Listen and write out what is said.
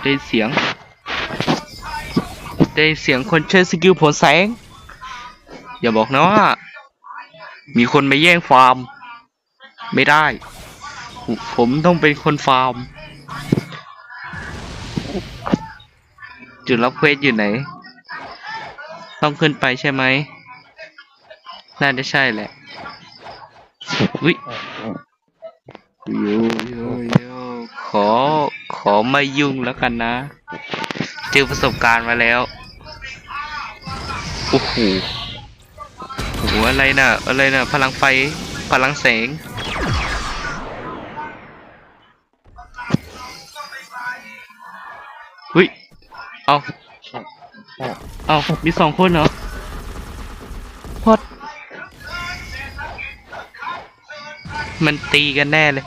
ได้เสียงคนใช้สกิลผลแสงอย่าบอกนะว่ามีคนมาแย่งฟาร์มไม่ได้ผมต้องเป็นคนฟาร์มจุดรับเควสอยู่ไหนต้องขึ้นไปใช่ไหมน่าจะใช่แหละวิโยขอไม่ยุ่งแล้วกันนะเจอประสบการณ์มาแล้วโอ้โหอะไรน่ะพลังไฟพลังแสงเฮ้ยเอามี2 คนเหรอพอดมันตีกันแน่เลย